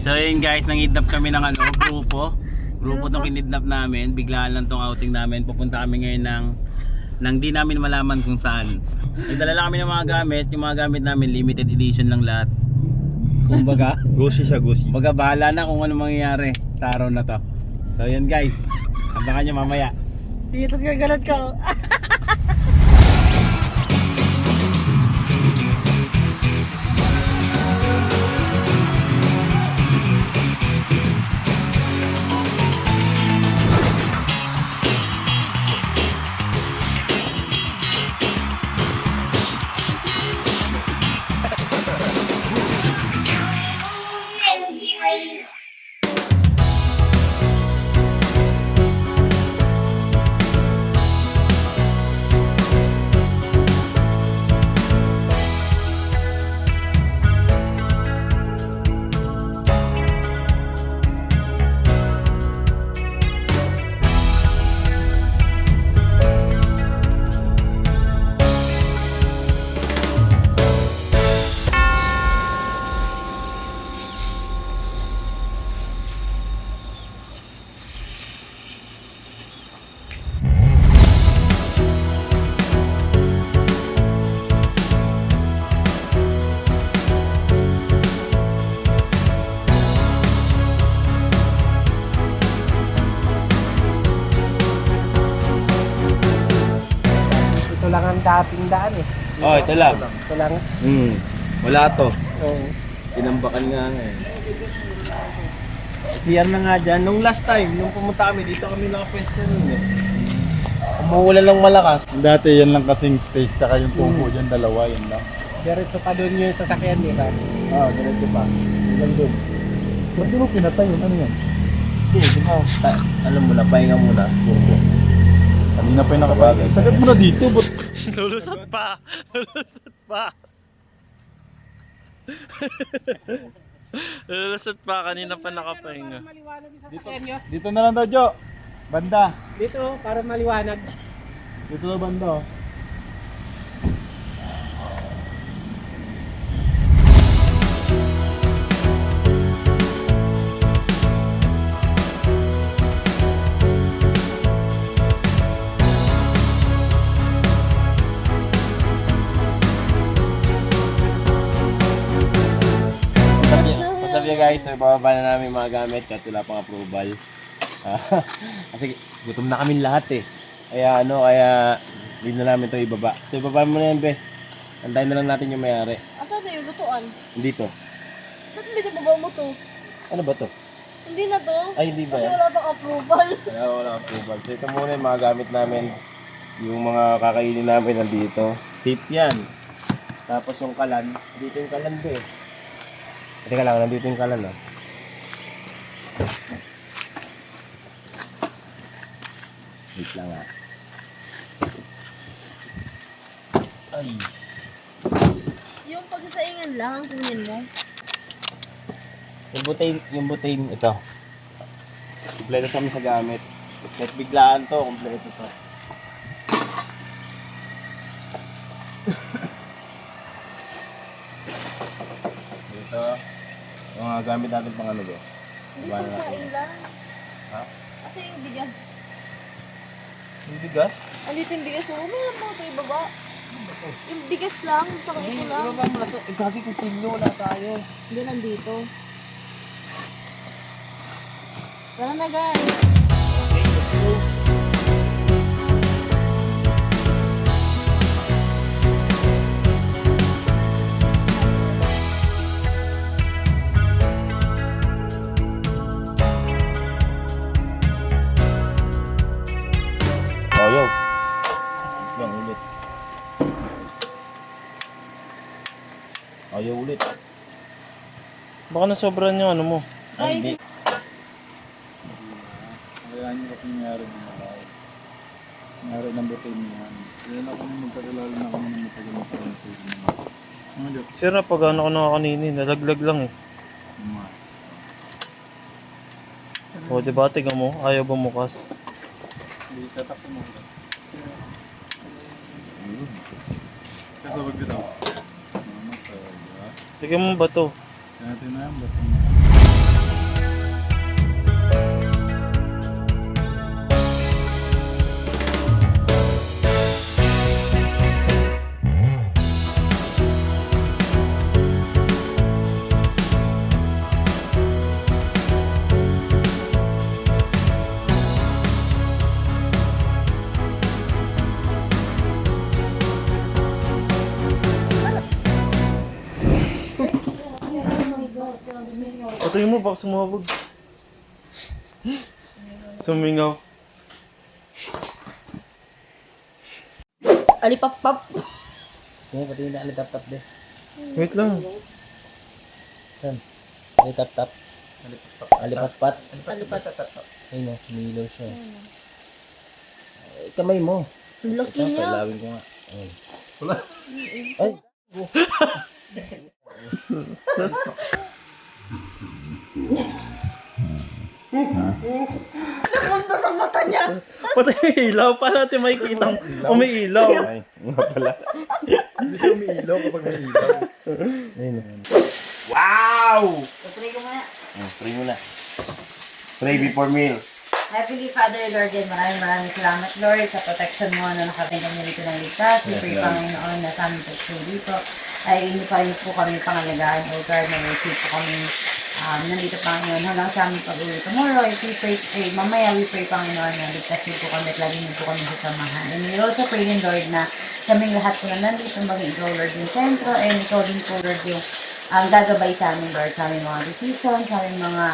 So yun guys, nangidnap kami ng grupo. Grupo tong kinidnap namin. Biglaan lang tong outing namin. Pupunta kami ngayon ng di namin malaman kung saan. Nagdala lang kami ng mga gamit. Yung mga gamit namin limited edition lang lahat. Kumbaga, Gusi siya, gusi. kumbaga bahala na kung ano mangyayari sa araw na to. So yun guys, abangan nyo mamaya. Sige, tapos gagalat ka. Ito lang ang dating daan eh. Oh, ito lang. Ito lang. Wala to. Oo. Tinambakan nga eh. CR na nga dyan. Nung last time, nung pumunta kami, dito kami nakapwesto nun eh. Umuulan lang malakas. Dati yan lang kasing space, tsaka yung tubo dyan, dalawa, yan lang. Diretso pa doon yung sasakyan nila. Ah, ganito pa. Yan doon. Ba't mo pinatay yun? Ano yan? Alam mo na, pahinga muna. Kanina pa yung nakabagay. Sagat mo na dito, but... Lulusot pa! Lulusot pa! Lulusot pa, kanina pa nakapahinga. Para maliwanag yung sasakyan nyo. Dito na lang daw, Jo. Banda. Dito, para maliwanag. Dito na banda, oh. Pasabi guys, so bababa na namin mga gamit kahit wala pang approval. Kasi gutom na kami lahat eh. Kaya hindi na namin ito ibaba. So ibaba mo na yan, be. Antayin na lang natin yung mayari. Asan na yung lutuan? Dito. Ba't hindi nababa mo to? Ano ba to? Hindi na to? Ay, hindi ba Kasi yan? wala pang approval. Kaya wala approval. So ito muna yung mga gamit namin. Yung mga kakainin namin nandito. Safe yan. Tapos yung kalan. Dito yung kalan, be. Teka lang, nandito yung kalan, oh. Wait lang, ah. Ay. Yung pagsasaingan lang, kunin mo. Yung butane, ito. Kompleto kami sa gamit. Kahit biglaan to, kompleto to. Dito, yung mga gamit natin pang ano ba? Hindi Iba na natin. pagsaing lang. Ha? Kasi yung bigas. Yung bigas? Andito yung bigas. Oo, may lang mga tayo baba. Yung bigas lang, tsaka ito lang. Ibaba mo na to. Eh, gagi kung pinyo, wala tayo. Hindi nandito. Tara na guys. Okay, let's go. Oh, yo. Yan, ulit. Ayaw ulit. Baka nasobran yung ano mo. Ay, hindi. Kaya nyo kasi nangyari ng mga nangyari ng butil niya. Kaya na kami magkakilala na kami ng matagal na parang sa inyo. Mga Jo. Sira, pag ano ko na kanini, nalaglag lang eh. Mga. O, diba, tignan mo, ayaw bumukas. Hindi tatakbo mo. Kasabag bitaw. Mamatay. Tignan mo ba to? Kaya natin na yan, ba't Patayin mo, baka sumabog. Sumingaw. Alipap-pap. Yan, pati na alitap-tap din. Wait lang. Alitap-tap. Alipat-pat. Alipat. Ayun na, sumilaw siya. Kamay mo. Ang laki niya. Pailawin ko nga. Napunta sa mata niya. Patay may ilaw. Paano natin makikita kung may ilaw? Ay, nga pala. Hindi siya umiilaw kapag may ilaw. Wow! Pray ko muna. Pray mo na. Pray before meal. Heavenly Father, Lord, and maraming salamat, Lord, sa protection mo na nakating kami dito ng ligtas. We pray, Panginoon, na sa aming pagsuyo dito ay hindi pa rin po kami pangalagaan, O God, na receive po kami nandito, Panginoon, hanggang sa aming pag-uwi tomorrow. Mamaya, we pray, Panginoon, na ligtas po kami at lagi niyo po kami sasamahan. And we also pray din, Lord, na kaming lahat po na nandito, maging ikaw, Lord, yung sentro, and ikaw din po, Lord, yung gagabay sa amin, Lord, sa aming mga decisions, sa aming mga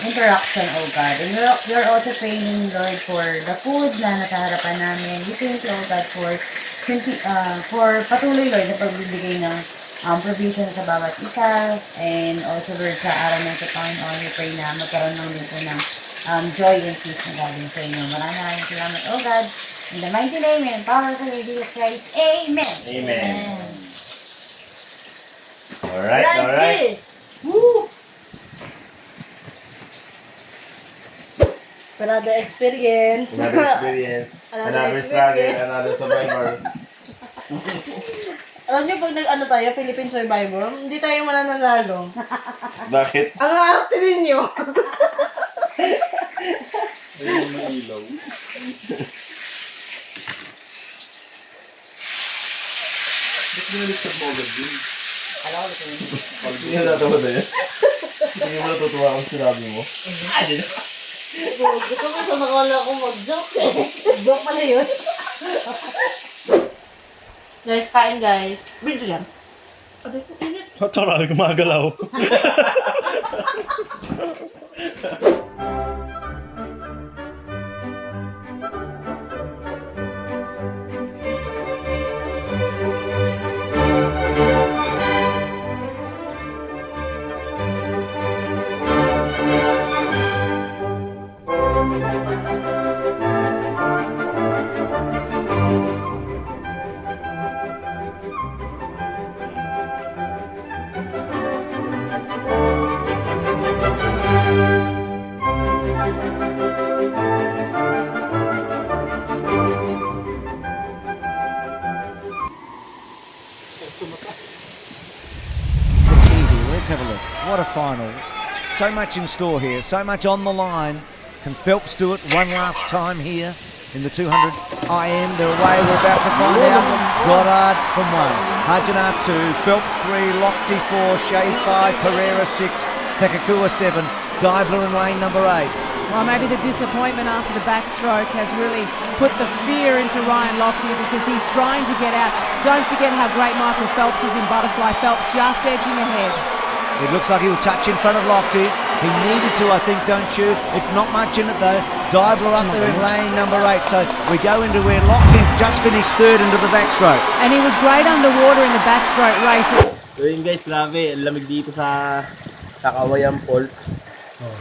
interaction, oh God. And we're also praying, Lord, for the food na nasa harapan namin. We thank you, oh God, for patuloy, Lord, na pagbibigay ng provision sa bawat isa. And also, Lord, sa araw ng Panginoon, we pray na magkaroon ng din po ng joy and peace na galing sa inyo. Maraming salamat, oh God. In the mighty name and powerful name of Jesus Christ. Amen. Amen. Alright. Woo! Another experience. Another struggle, another survivor. Alam niyo, pag nag-ano tayo, Philippine Survivor, hindi tayo mananalo. Bakit? Ang arte ninyo. Ayun yung may ilaw. Ba't binaliktad mo agad yun? Hindi na natawa na yan. Hindi mo natutuwa kung sinabi mo. Gusto ko sa nakala ko mag-joke eh. Joke pala yun. Guys, kain guys. Video yan. Aday ko, init. Tara, gumagalaw. Let's have a look. What a final. So much in store here, so much on the line. Can Phelps do it one last time here in the 200 IM? They're away, we're about to find out. Goddard from 1, Hajanat 2, Phelps 3, Lochte 4, Shea 5, Pereira 6, Takakua 7, Dibler in lane number 8. Well, maybe the disappointment after the backstroke has really put the fear into Ryan Lochte because he's trying to get out. Don't forget how great Michael Phelps is in butterfly. Phelps just edging ahead. It looks like he'll touch in front of Lochte. He needed to, I think, don't you? It's not much in it though. Dibler up there in lane number 8. So we go into where Lochte just finished third into the backstroke. And he was great underwater in the backstroke race. So yun guys, grabe. Ang lamig dito sa Kawayan Falls.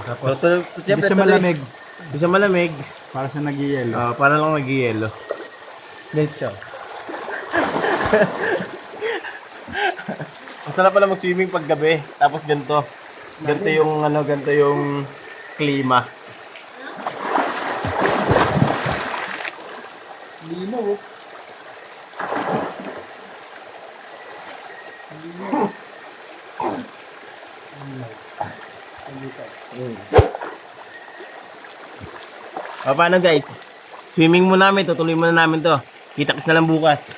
Tapos, Hindi siya malamig. Hindi siya malamig. para siya nag-yelo. Para lang nag-yelo. Late siya. Ang sarap pala mag-swimming pag gabi. Tapos ganito. Ganito yung ganito yung klima. Linaw, oh. Paano guys? Swimming muna namin, tutuloy muna namin to. Kita-kits na lang bukas.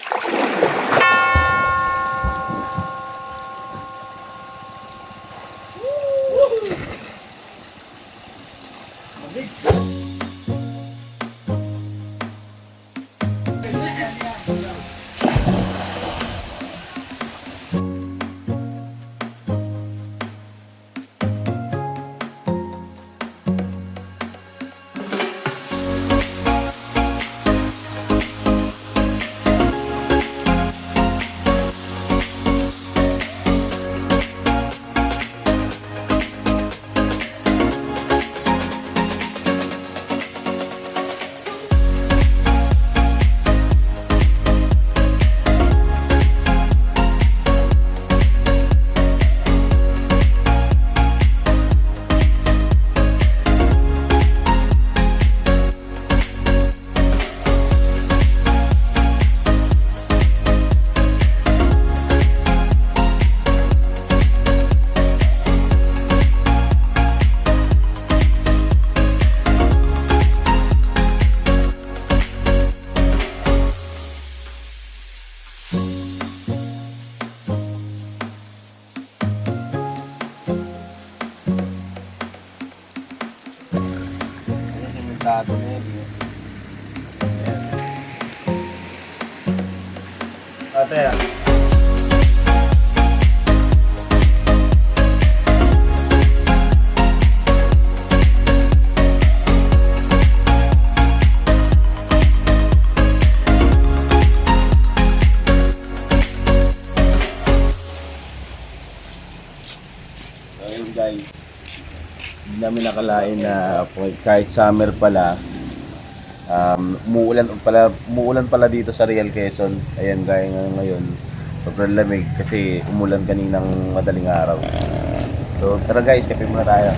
plato na yan. Ate, ayun guys, hindi namin nakalain na kahit summer pala, umuulan pala dito sa Real Quezon. Ayan, gaya ngayon, sobrang lamig kasi umulan kaninang madaling araw. So tara guys, kape muna tayo.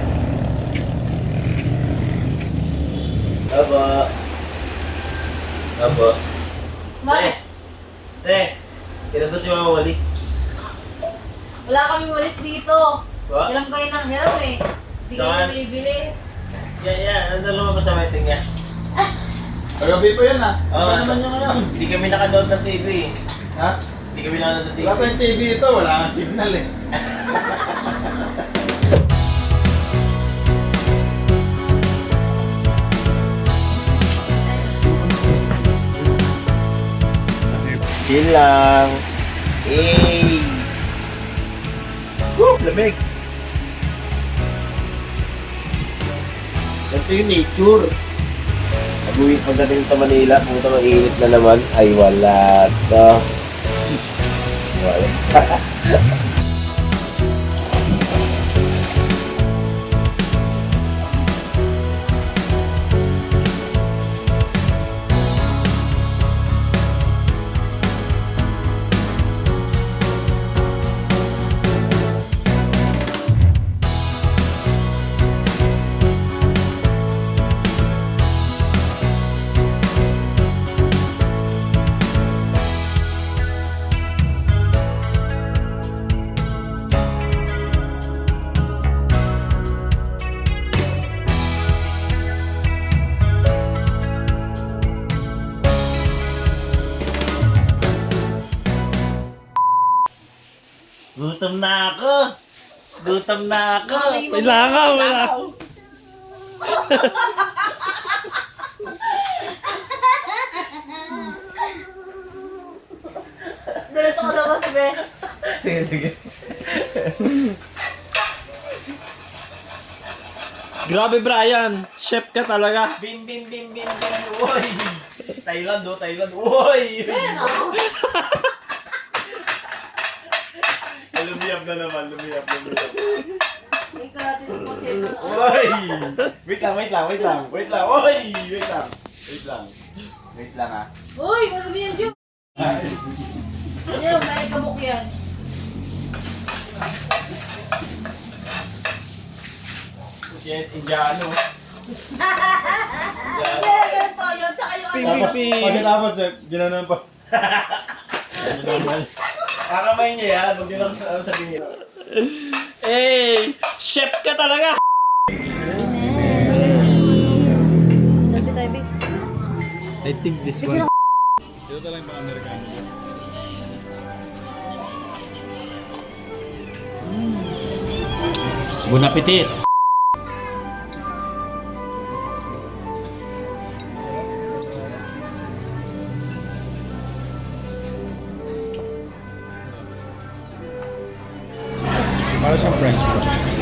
Aba. Bakit? Kailan si Mama Walis? Wala kaming walis dito. Ba? Hiram kayo ng hiram eh. Hindi kayo Saan? bibili. Ano lumabas sa wedding niya? Kagabi pa yan ah. Oo, Ano naman yung ngayon? Hindi kami nakanood ng TV. Ha? Hindi kami nakanood ng TV. Wala pa yung TV ito, wala kang signal eh. Chill lang. Hey! Woo! Lamig! Ito yung nature. Pagdating sa Manila, pumunta ng init na naman. Ay, wala to. Wala. Gutom na ako! Gutom na ako! May langaw, may langaw. Diretso ko daw kasi, be. Sige. Grabe, Brian. Chef ka talaga. Bin, bin, bin, bin, bin. Uy! Thailand, oh, Thailand. Uy! Lumiyap na naman, lumiyap. May karatin po siya. Uy! Wait lang. Uy! Wait lang. Wait lang ah. Uy, masabi yan, Diyo. Hindi, may kabuk yan. Shit, Indiano. Hindi, ganito yun. Tsaka yung ano. Pagkatapos, ginanon pa. Kakamay niya yan, huwag niyo lang sabihin. Hey, chef ka talaga. Sabi tayo, be. I think this one. Ito talagang pang Amerikano. Bon appetit! Para siyang French fries.